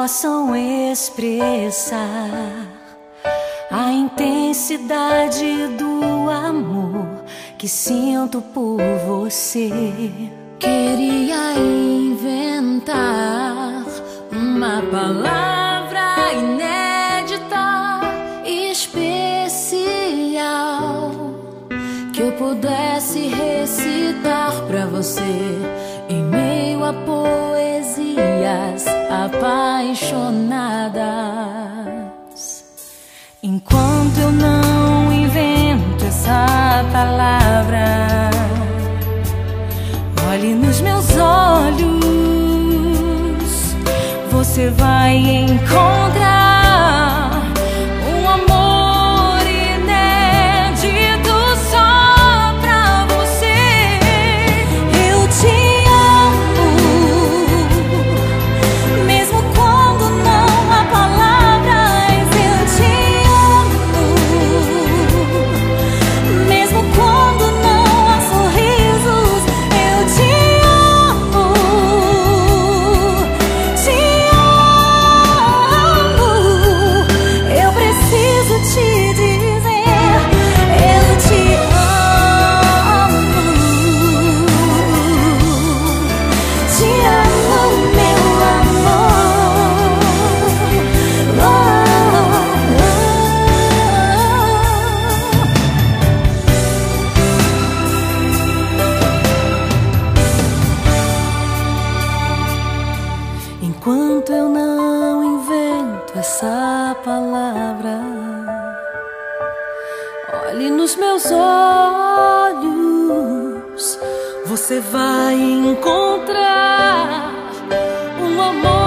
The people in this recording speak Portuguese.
possam expressar a intensidade do amor que sinto por você. Queria inventar uma palavra inédita, especial, que eu pudesse recitar pra você em meio a poesias apaixonadas. Enquanto eu não invento essa palavra, olhe nos meus olhos, você vai encontrar um amor inédito só pra você. Eu te amo, mesmo quando não há palavras. Eu te amo, mesmo quando não há sorrisos. Eu te amo, te amo. Eu preciso te dizer, eu te amo. Te amo, meu amor. Oh, Enquanto eu não invento essa palavra, olhe nos meus olhos, você vai encontrar um amor